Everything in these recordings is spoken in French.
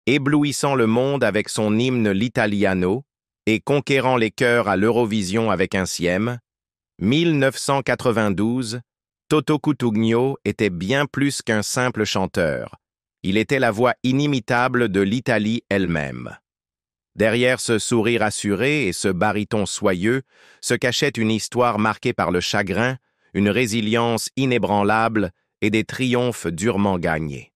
éblouissant le monde avec son hymne L'Italiano et conquérant les cœurs à l'Eurovision avec un Siem, 1992, Toto Cutugno était bien plus qu'un simple chanteur. Il était la voix inimitable de l'Italie elle-même. Derrière ce sourire assuré et ce baryton soyeux se cachait une histoire marquée par le chagrin, une résilience inébranlable et des triomphes durement gagnés.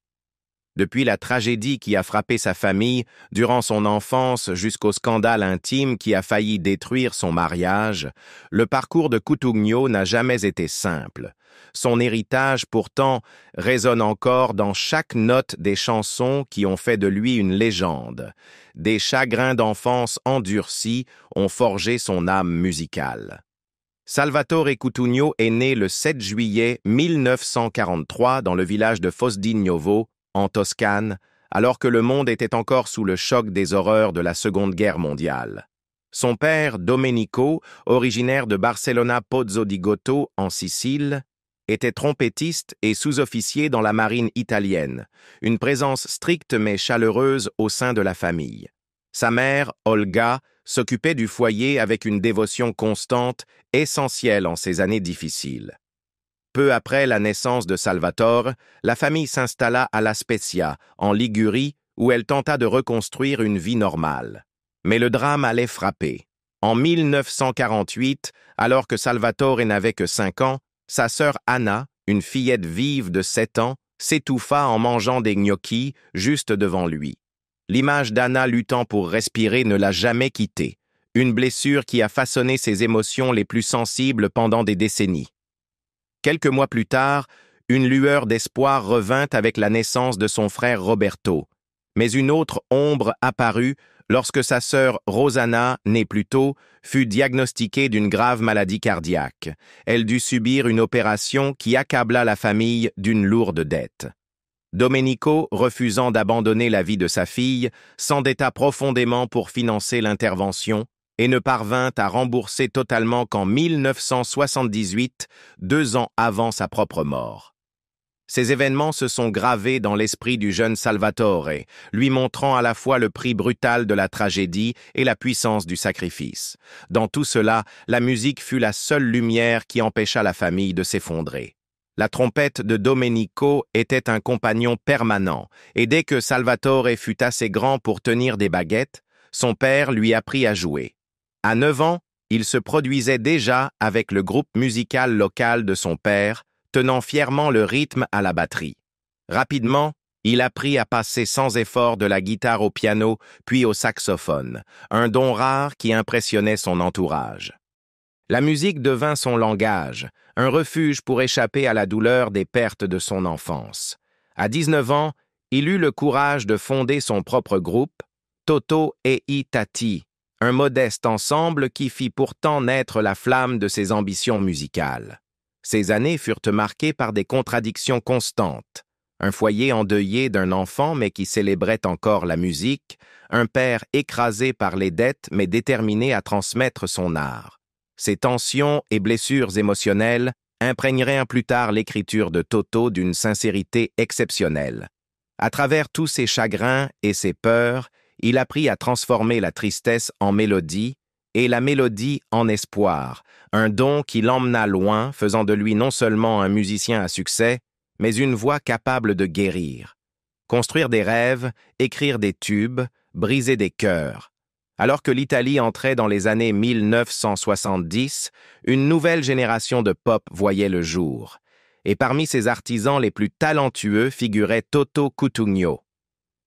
Depuis la tragédie qui a frappé sa famille durant son enfance jusqu'au scandale intime qui a failli détruire son mariage, le parcours de Cutugno n'a jamais été simple. Son héritage, pourtant, résonne encore dans chaque note des chansons qui ont fait de lui une légende. Des chagrins d'enfance endurcis ont forgé son âme musicale. Salvatore Cutugno est né le 7 juillet 1943 dans le village de Fosdignovo, en Toscane, alors que le monde était encore sous le choc des horreurs de la Seconde Guerre mondiale. Son père, Domenico, originaire de Barcellona Pozzo di Gotto, en Sicile, était trompettiste et sous-officier dans la marine italienne, une présence stricte mais chaleureuse au sein de la famille. Sa mère, Olga, s'occupait du foyer avec une dévotion constante, essentielle en ces années difficiles. Peu après la naissance de Salvatore, la famille s'installa à La Spezia, en Ligurie, où elle tenta de reconstruire une vie normale. Mais le drame allait frapper. En 1948, alors que Salvatore n'avait que 5 ans, sa sœur Anna, une fillette vive de 7 ans, s'étouffa en mangeant des gnocchis juste devant lui. L'image d'Anna luttant pour respirer ne l'a jamais quittée, une blessure qui a façonné ses émotions les plus sensibles pendant des décennies. Quelques mois plus tard, une lueur d'espoir revint avec la naissance de son frère Roberto. Mais une autre ombre apparut lorsque sa sœur Rosanna, née plus tôt, fut diagnostiquée d'une grave maladie cardiaque. Elle dut subir une opération qui accabla la famille d'une lourde dette. Domenico, refusant d'abandonner la vie de sa fille, s'endetta profondément pour financer l'intervention et ne parvint à rembourser totalement qu'en 1978, 2 ans avant sa propre mort. Ces événements se sont gravés dans l'esprit du jeune Salvatore, lui montrant à la fois le prix brutal de la tragédie et la puissance du sacrifice. Dans tout cela, la musique fut la seule lumière qui empêcha la famille de s'effondrer. La trompette de Domenico était un compagnon permanent, et dès que Salvatore fut assez grand pour tenir des baguettes, son père lui apprit à jouer. À 9 ans, il se produisait déjà avec le groupe musical local de son père, tenant fièrement le rythme à la batterie. Rapidement, il apprit à passer sans effort de la guitare au piano, puis au saxophone, un don rare qui impressionnait son entourage. La musique devint son langage, un refuge pour échapper à la douleur des pertes de son enfance. À 19 ans, il eut le courage de fonder son propre groupe, Toto e i Tati, un modeste ensemble qui fit pourtant naître la flamme de ses ambitions musicales. Ces années furent marquées par des contradictions constantes. Un foyer endeuillé d'un enfant mais qui célébrait encore la musique, un père écrasé par les dettes mais déterminé à transmettre son art. Ces tensions et blessures émotionnelles imprégneraient plus tard l'écriture de Toto d'une sincérité exceptionnelle. À travers tous ses chagrins et ses peurs, il apprit à transformer la tristesse en mélodie et la mélodie en espoir, un don qui l'emmena loin, faisant de lui non seulement un musicien à succès, mais une voix capable de guérir. Construire des rêves, écrire des tubes, briser des cœurs. Alors que l'Italie entrait dans les années 1970, une nouvelle génération de pop voyait le jour. Et parmi ses artisans les plus talentueux figurait Toto Cutugno.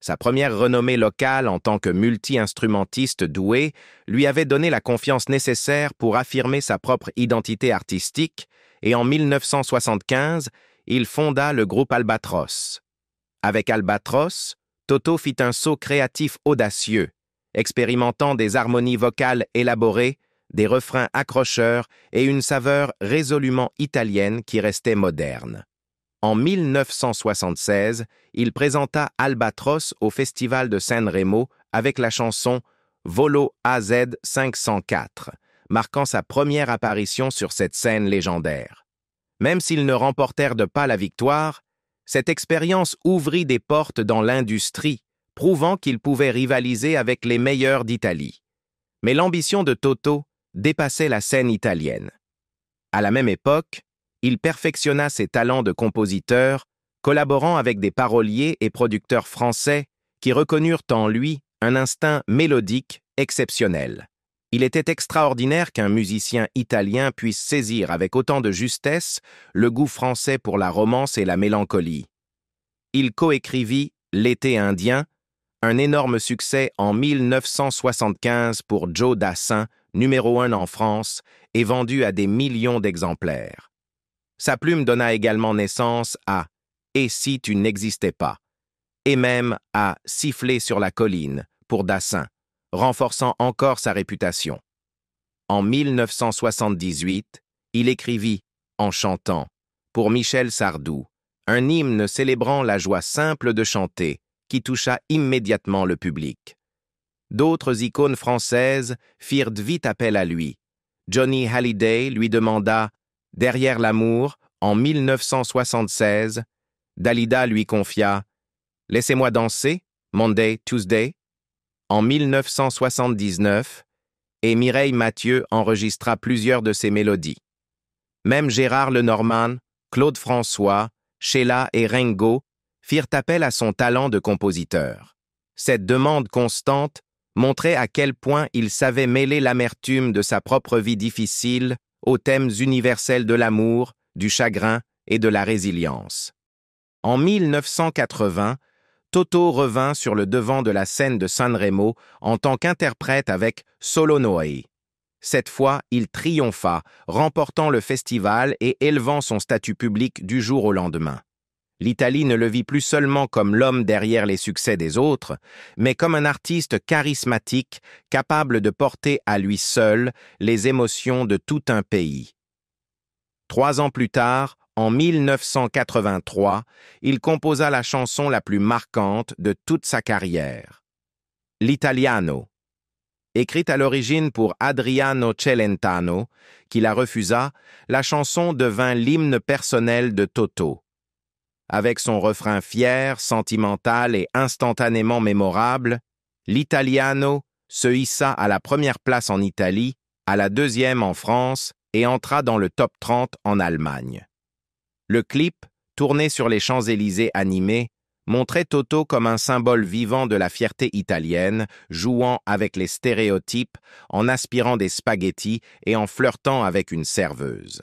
Sa première renommée locale en tant que multi-instrumentiste doué lui avait donné la confiance nécessaire pour affirmer sa propre identité artistique et en 1975, il fonda le groupe Albatros. Avec Albatros, Toto fit un saut créatif audacieux, expérimentant des harmonies vocales élaborées, des refrains accrocheurs et une saveur résolument italienne qui restait moderne. En 1976, il présenta Albatros au Festival de Sanremo avec la chanson Volo AZ 504, marquant sa première apparition sur cette scène légendaire. Même s'ils ne remportèrent pas la victoire, cette expérience ouvrit des portes dans l'industrie, prouvant qu'il pouvait rivaliser avec les meilleurs d'Italie. Mais l'ambition de Toto dépassait la scène italienne. À la même époque, il perfectionna ses talents de compositeur, collaborant avec des paroliers et producteurs français qui reconnurent en lui un instinct mélodique exceptionnel. Il était extraordinaire qu'un musicien italien puisse saisir avec autant de justesse le goût français pour la romance et la mélancolie. Il coécrivit L'été indien, un énorme succès en 1975 pour Joe Dassin, numéro 1 en France, et vendu à des millions d'exemplaires. Sa plume donna également naissance à « Et si tu n'existais pas » et même à « Siffler sur la colline » pour Dassin, renforçant encore sa réputation. En 1978, il écrivit « En chantant » pour Michel Sardou, un hymne célébrant la joie simple de chanter qui toucha immédiatement le public. D'autres icônes françaises firent vite appel à lui. Johnny Hallyday lui demanda « Derrière l'amour » en 1976, Dalida lui confia « Laissez-moi danser » Monday, Tuesday en 1979, et Mireille Mathieu enregistra plusieurs de ses mélodies. Même Gérard Lenormand, Claude François, Sheila et Ringo firent appel à son talent de compositeur. Cette demande constante montrait à quel point il savait mêler l'amertume de sa propre vie difficile aux thèmes universels de l'amour, du chagrin et de la résilience. En 1980, Toto revint sur le devant de la scène de Sanremo en tant qu'interprète avec Solo Noi. Cette fois, il triompha, remportant le festival et élevant son statut public du jour au lendemain. L'Italie ne le vit plus seulement comme l'homme derrière les succès des autres, mais comme un artiste charismatique capable de porter à lui seul les émotions de tout un pays. 3 ans plus tard, en 1983, il composa la chanson la plus marquante de toute sa carrière. L'Italiano. Écrite à l'origine pour Adriano Celentano, qui la refusa, la chanson devint l'hymne personnel de Toto. Avec son refrain fier, sentimental et instantanément mémorable, l'Italiano se hissa à la première place en Italie, à la 2e en France et entra dans le top 30 en Allemagne. Le clip, tourné sur les Champs-Élysées animés, montrait Toto comme un symbole vivant de la fierté italienne, jouant avec les stéréotypes, en aspirant des spaghettis et en flirtant avec une serveuse.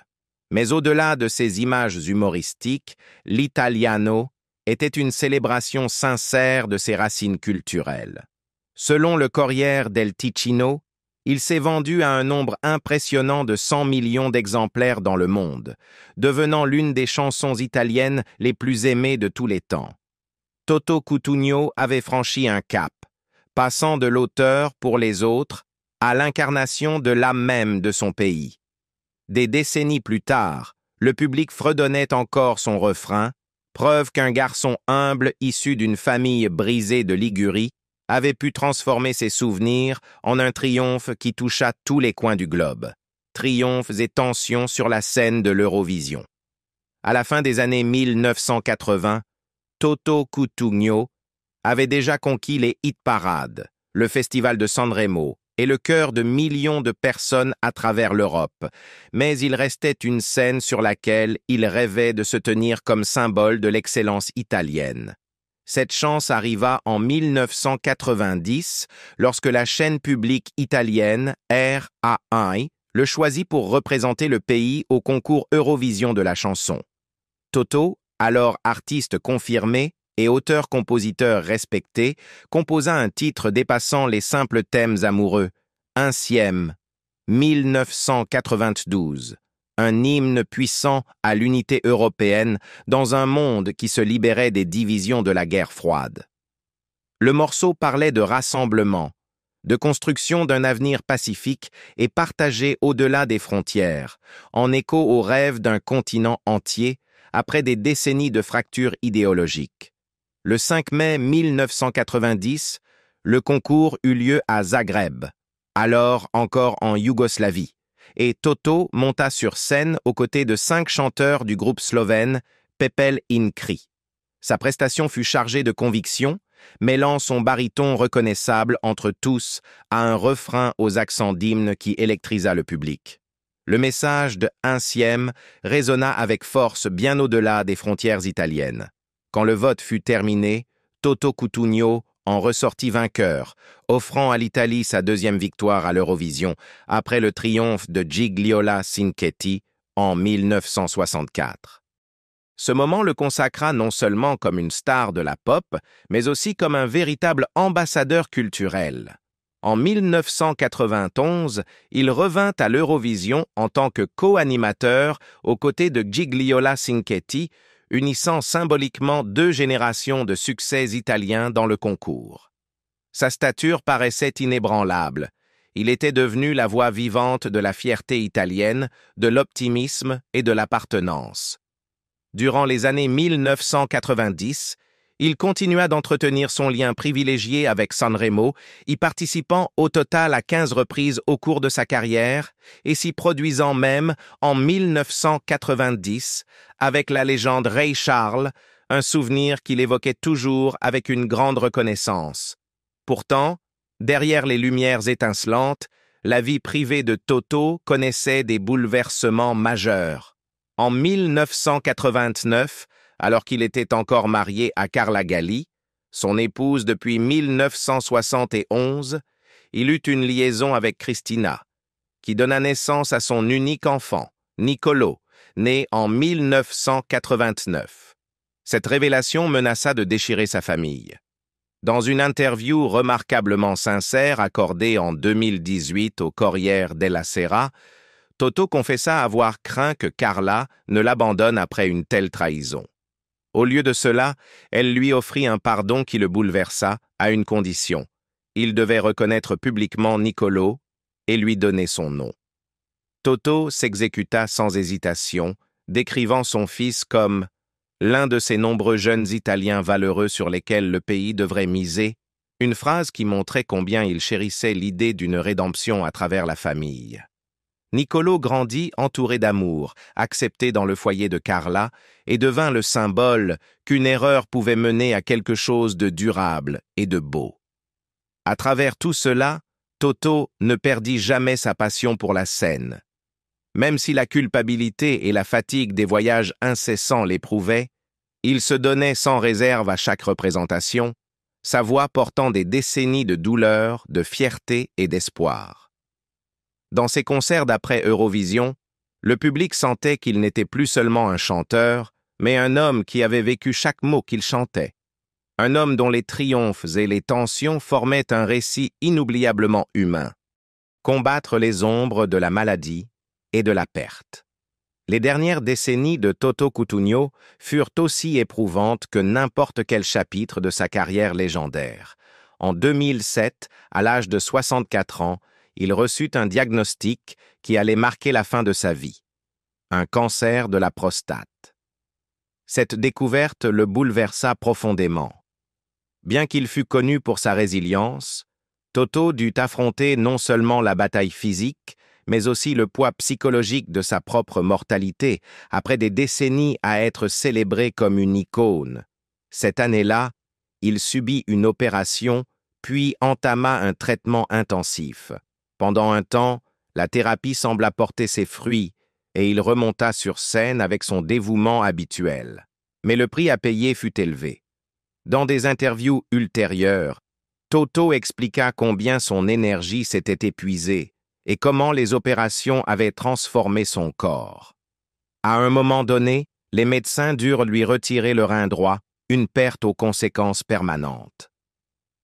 Mais au-delà de ces images humoristiques, l'Italiano était une célébration sincère de ses racines culturelles. Selon le Corriere del Ticino, il s'est vendu à un nombre impressionnant de 100 millions d'exemplaires dans le monde, devenant l'une des chansons italiennes les plus aimées de tous les temps. Toto Cutugno avait franchi un cap, passant de l'auteur pour les autres à l'incarnation de l'âme même de son pays. Des décennies plus tard, le public fredonnait encore son refrain, preuve qu'un garçon humble issu d'une famille brisée de Ligurie avait pu transformer ses souvenirs en un triomphe qui toucha tous les coins du globe. Triomphes et tensions sur la scène de l'Eurovision. À la fin des années 1980, Toto Cutugno avait déjà conquis les hit-parades, le festival de Sanremo et le cœur de millions de personnes à travers l'Europe, mais il restait une scène sur laquelle il rêvait de se tenir comme symbole de l'excellence italienne. Cette chance arriva en 1990 lorsque la chaîne publique italienne RAI le choisit pour représenter le pays au concours Eurovision de la chanson. Toto, alors artiste confirmé et auteur-compositeur respecté, composa un titre dépassant les simples thèmes amoureux, Insieme, 1992. Un hymne puissant à l'unité européenne dans un monde qui se libérait des divisions de la guerre froide. Le morceau parlait de rassemblement, de construction d'un avenir pacifique et partagé au-delà des frontières, en écho aux rêves d'un continent entier après des décennies de fractures idéologiques. Le 5 mai 1990, le concours eut lieu à Zagreb, alors encore en Yougoslavie, et Toto monta sur scène aux côtés de 5 chanteurs du groupe slovène Pepel in Cri. Sa prestation fut chargée de conviction mêlant son baryton reconnaissable entre tous à un refrain aux accents d'hymne qui électrisa le public. Le message de Incième résonna avec force bien au-delà des frontières italiennes. Quand le vote fut terminé, Toto Cutugno en ressortit vainqueur, offrant à l'Italie sa deuxième victoire à l'Eurovision après le triomphe de Gigliola Cinquetti en 1964. Ce moment le consacra non seulement comme une star de la pop, mais aussi comme un véritable ambassadeur culturel. En 1991, il revint à l'Eurovision en tant que co-animateur aux côtés de Gigliola Cinquetti, unissant symboliquement deux générations de succès italiens dans le concours. Sa stature paraissait inébranlable. Il était devenu la voix vivante de la fierté italienne, de l'optimisme et de l'appartenance. Durant les années 1990, il continua d'entretenir son lien privilégié avec Sanremo, y participant au total à 15 reprises au cours de sa carrière et s'y produisant même en 1990 avec la légende Ray Charles, un souvenir qu'il évoquait toujours avec une grande reconnaissance. Pourtant, derrière les lumières étincelantes, la vie privée de Toto connaissait des bouleversements majeurs. En 1989, alors qu'il était encore marié à Carla Galli, son épouse depuis 1971, il eut une liaison avec Cristina, qui donna naissance à son unique enfant, Niccolò, né en 1989. Cette révélation menaça de déchirer sa famille. Dans une interview remarquablement sincère accordée en 2018 au Corriere della Sera, Toto confessa avoir craint que Carla ne l'abandonne après une telle trahison. Au lieu de cela, elle lui offrit un pardon qui le bouleversa, à une condition. Il devait reconnaître publiquement Niccolò et lui donner son nom. Toto s'exécuta sans hésitation, décrivant son fils comme l'un de ces nombreux jeunes Italiens valeureux sur lesquels le pays devrait miser, une phrase qui montrait combien il chérissait l'idée d'une rédemption à travers la famille. Niccolò grandit entouré d'amour, accepté dans le foyer de Carla, et devint le symbole qu'une erreur pouvait mener à quelque chose de durable et de beau. À travers tout cela, Toto ne perdit jamais sa passion pour la scène. Même si la culpabilité et la fatigue des voyages incessants l'éprouvaient, il se donnait sans réserve à chaque représentation, sa voix portant des décennies de douleur, de fierté et d'espoir. Dans ses concerts d'après Eurovision, le public sentait qu'il n'était plus seulement un chanteur, mais un homme qui avait vécu chaque mot qu'il chantait. Un homme dont les triomphes et les tensions formaient un récit inoubliablement humain. Combattre les ombres de la maladie et de la perte. Les dernières décennies de Toto Cutugno furent aussi éprouvantes que n'importe quel chapitre de sa carrière légendaire. En 2007, à l'âge de 64 ans, il reçut un diagnostic qui allait marquer la fin de sa vie. Un cancer de la prostate. Cette découverte le bouleversa profondément. Bien qu'il fût connu pour sa résilience, Toto dut affronter non seulement la bataille physique, mais aussi le poids psychologique de sa propre mortalité, après des décennies à être célébré comme une icône. Cette année-là, il subit une opération, puis entama un traitement intensif. Pendant un temps, la thérapie sembla porter ses fruits et il remonta sur scène avec son dévouement habituel. Mais le prix à payer fut élevé. Dans des interviews ultérieures, Toto expliqua combien son énergie s'était épuisée et comment les opérations avaient transformé son corps. À un moment donné, les médecins durent lui retirer le rein droit, une perte aux conséquences permanentes.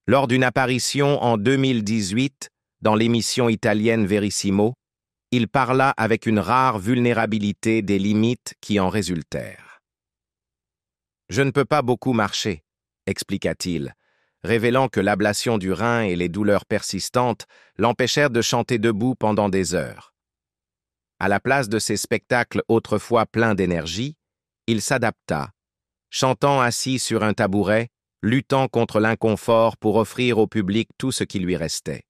Lors d'une apparition en 2018, dans l'émission italienne Verissimo, il parla avec une rare vulnérabilité des limites qui en résultèrent. « Je ne peux pas beaucoup marcher », expliqua-t-il, révélant que l'ablation du rein et les douleurs persistantes l'empêchèrent de chanter debout pendant des heures. À la place de ces spectacles autrefois pleins d'énergie, il s'adapta, chantant assis sur un tabouret, luttant contre l'inconfort pour offrir au public tout ce qui lui restait.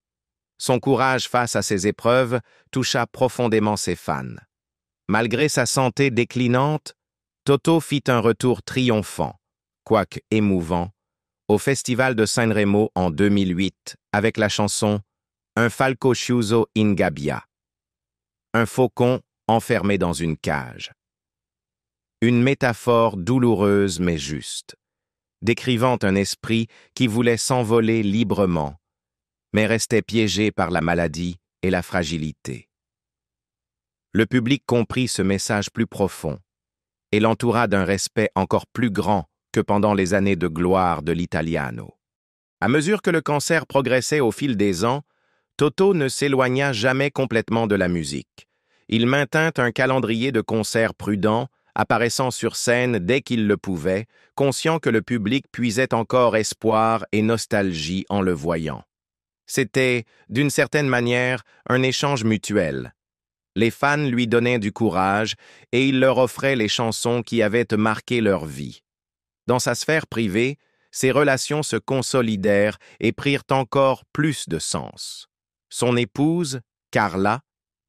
Son courage face à ces épreuves toucha profondément ses fans. Malgré sa santé déclinante, Toto fit un retour triomphant, quoique émouvant, au Festival de Sanremo en 2008 avec la chanson Un falco chiuso in gabbia, un faucon enfermé dans une cage. Une métaphore douloureuse mais juste, décrivant un esprit qui voulait s'envoler librement, mais restait piégé par la maladie et la fragilité. Le public comprit ce message plus profond et l'entoura d'un respect encore plus grand que pendant les années de gloire de l'Italiano. À mesure que le cancer progressait au fil des ans, Toto ne s'éloigna jamais complètement de la musique. Il maintint un calendrier de concerts prudent, apparaissant sur scène dès qu'il le pouvait, conscient que le public puisait encore espoir et nostalgie en le voyant. C'était, d'une certaine manière, un échange mutuel. Les fans lui donnaient du courage et il leur offrait les chansons qui avaient marqué leur vie. Dans sa sphère privée, ses relations se consolidèrent et prirent encore plus de sens. Son épouse, Carla,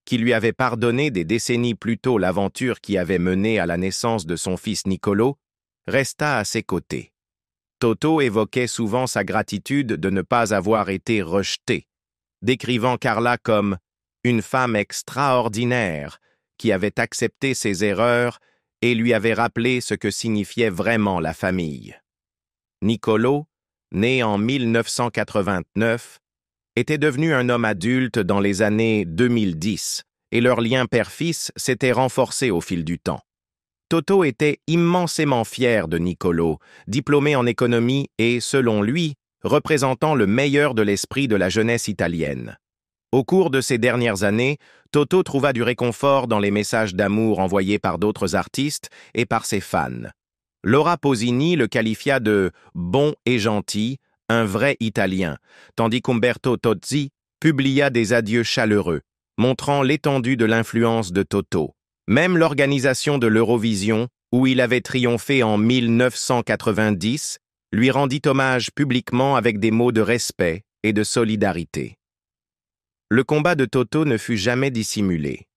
qui lui avait pardonné des décennies plus tôt l'aventure qui avait mené à la naissance de son fils Niccolò, resta à ses côtés. Toto évoquait souvent sa gratitude de ne pas avoir été rejetée, décrivant Carla comme une femme extraordinaire qui avait accepté ses erreurs et lui avait rappelé ce que signifiait vraiment la famille. Niccolò, né en 1989, était devenu un homme adulte dans les années 2010 et leur lien père-fils s'était renforcé au fil du temps. Toto était immensément fier de Niccolò, diplômé en économie et, selon lui, représentant le meilleur de l'esprit de la jeunesse italienne. Au cours de ces dernières années, Toto trouva du réconfort dans les messages d'amour envoyés par d'autres artistes et par ses fans. Laura Pausini le qualifia de « bon et gentil », un vrai Italien, tandis qu'Umberto Tozzi publia des adieux chaleureux, montrant l'étendue de l'influence de Toto. Même l'organisation de l'Eurovision, où il avait triomphé en 1990, lui rendit hommage publiquement avec des mots de respect et de solidarité. Le combat de Toto ne fut jamais dissimulé.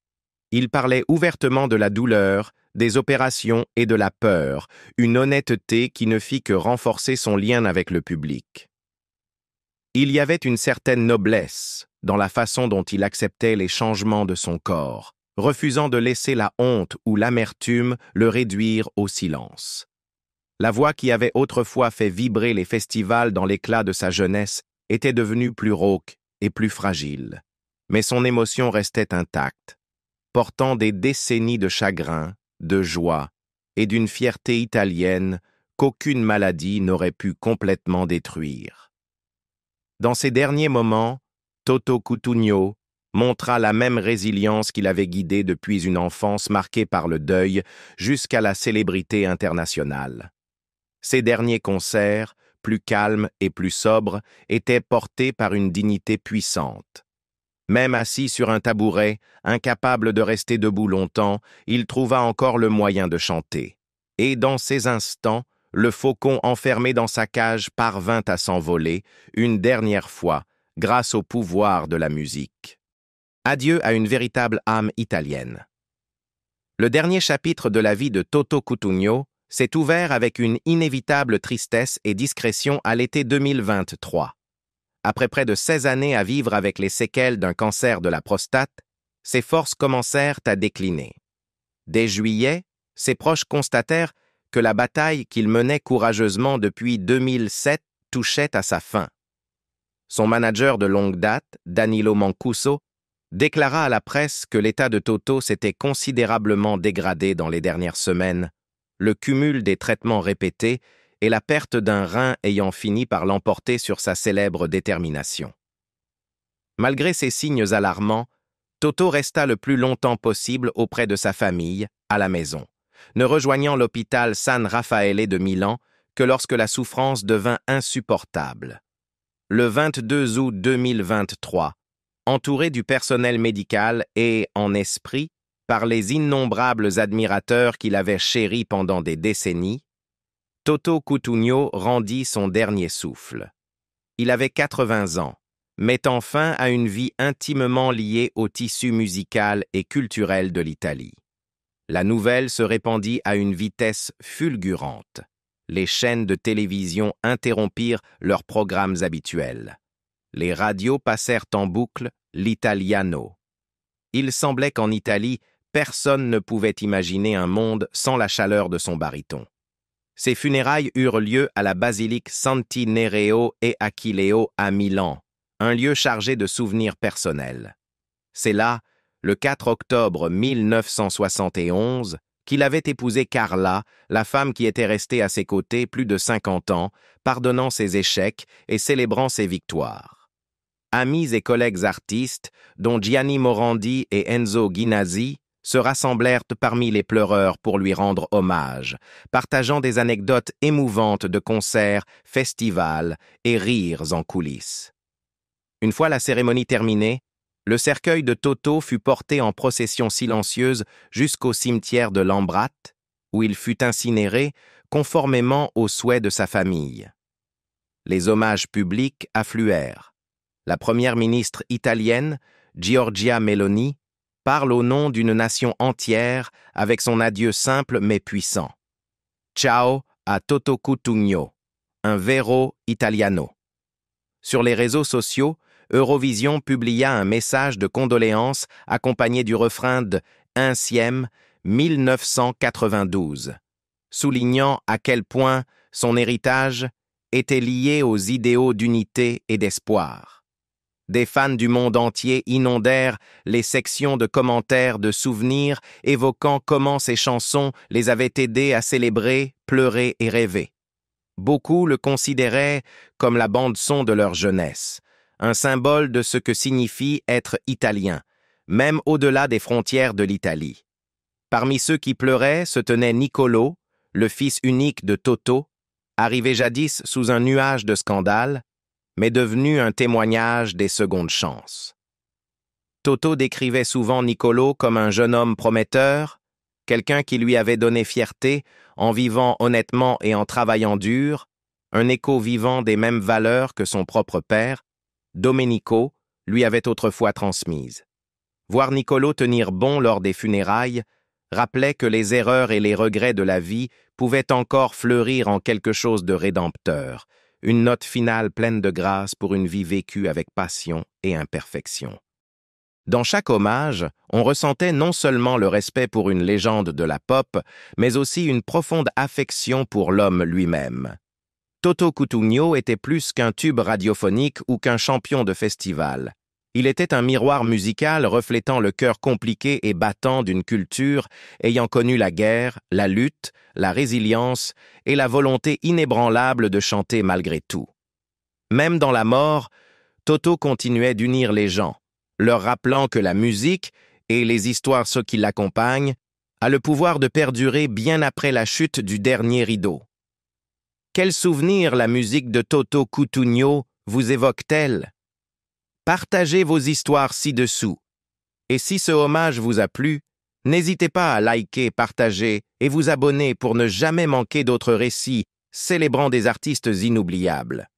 Il parlait ouvertement de la douleur, des opérations et de la peur, une honnêteté qui ne fit que renforcer son lien avec le public. Il y avait une certaine noblesse dans la façon dont il acceptait les changements de son corps, refusant de laisser la honte ou l'amertume le réduire au silence. La voix qui avait autrefois fait vibrer les festivals dans l'éclat de sa jeunesse était devenue plus rauque et plus fragile. Mais son émotion restait intacte, portant des décennies de chagrin, de joie et d'une fierté italienne qu'aucune maladie n'aurait pu complètement détruire. Dans ces derniers moments, Toto Cutugno montra la même résilience qu'il avait guidée depuis une enfance marquée par le deuil jusqu'à la célébrité internationale. Ses derniers concerts, plus calmes et plus sobres, étaient portés par une dignité puissante. Même assis sur un tabouret, incapable de rester debout longtemps, il trouva encore le moyen de chanter. Et dans ces instants, le faucon enfermé dans sa cage parvint à s'envoler, une dernière fois, grâce au pouvoir de la musique. Adieu à une véritable âme italienne. Le dernier chapitre de la vie de Toto Cutugno s'est ouvert avec une inévitable tristesse et discrétion à l'été 2023. Après près de 16 années à vivre avec les séquelles d'un cancer de la prostate, ses forces commencèrent à décliner. Dès juillet, ses proches constatèrent que la bataille qu'il menait courageusement depuis 2007 touchait à sa fin. Son manager de longue date, Danilo Mancuso, déclara à la presse que l'état de Toto s'était considérablement dégradé dans les dernières semaines, le cumul des traitements répétés et la perte d'un rein ayant fini par l'emporter sur sa célèbre détermination. Malgré ces signes alarmants, Toto resta le plus longtemps possible auprès de sa famille, à la maison, ne rejoignant l'hôpital San Raffaele de Milan que lorsque la souffrance devint insupportable. Le 22 août 2023, entouré du personnel médical et, en esprit, par les innombrables admirateurs qu'il avait chéris pendant des décennies, Toto Cutugno rendit son dernier souffle. Il avait 80 ans, mettant fin à une vie intimement liée au tissu musical et culturel de l'Italie. La nouvelle se répandit à une vitesse fulgurante. les chaînes de télévision interrompirent leurs programmes habituels. Les radios passèrent en boucle l'italiano. Il semblait qu'en Italie, personne ne pouvait imaginer un monde sans la chaleur de son baryton. Ses funérailles eurent lieu à la basilique Santi Nereo e Achilleo à Milan, un lieu chargé de souvenirs personnels. C'est là, le 4 octobre 1971, qu'il avait épousé Carla, la femme qui était restée à ses côtés plus de 50 ans, pardonnant ses échecs et célébrant ses victoires. Amis et collègues artistes, dont Gianni Morandi et Enzo Ghinazzi, se rassemblèrent parmi les pleureurs pour lui rendre hommage, partageant des anecdotes émouvantes de concerts, festivals et rires en coulisses. Une fois la cérémonie terminée, le cercueil de Toto fut porté en procession silencieuse jusqu'au cimetière de Lambrate, où il fut incinéré conformément aux souhaits de sa famille. Les hommages publics affluèrent. La première ministre italienne, Giorgia Meloni, parle au nom d'une nation entière avec son adieu simple mais puissant. Ciao a Toto Cutugno, un vero italiano. Sur les réseaux sociaux, Eurovision publia un message de condoléances accompagné du refrain de Insieme 1992, soulignant à quel point son héritage était lié aux idéaux d'unité et d'espoir. Des fans du monde entier inondèrent les sections de commentaires de souvenirs évoquant comment ces chansons les avaient aidés à célébrer, pleurer et rêver. Beaucoup le considéraient comme la bande-son de leur jeunesse, un symbole de ce que signifie être italien, même au-delà des frontières de l'Italie. Parmi ceux qui pleuraient se tenait Niccolò, le fils unique de Toto, arrivé jadis sous un nuage de scandales, mais devenu un témoignage des secondes chances. Toto décrivait souvent Niccolò comme un jeune homme prometteur, quelqu'un qui lui avait donné fierté en vivant honnêtement et en travaillant dur, un écho vivant des mêmes valeurs que son propre père, Domenico, lui avait autrefois transmises. Voir Niccolò tenir bon lors des funérailles rappelait que les erreurs et les regrets de la vie pouvaient encore fleurir en quelque chose de rédempteur, une note finale pleine de grâce pour une vie vécue avec passion et imperfection. Dans chaque hommage, on ressentait non seulement le respect pour une légende de la pop, mais aussi une profonde affection pour l'homme lui-même. Toto Cutugno était plus qu'un tube radiophonique ou qu'un champion de festival. Il était un miroir musical reflétant le cœur compliqué et battant d'une culture ayant connu la guerre, la lutte, la résilience et la volonté inébranlable de chanter malgré tout. Même dans la mort, Toto continuait d'unir les gens, leur rappelant que la musique et les histoires ceux qui l'accompagnent a le pouvoir de perdurer bien après la chute du dernier rideau. Quel souvenir la musique de Toto Cutugno vous évoque-t-elle? Partagez vos histoires ci-dessous. Et si ce hommage vous a plu, n'hésitez pas à liker, partager et vous abonner pour ne jamais manquer d'autres récits célébrant des artistes inoubliables.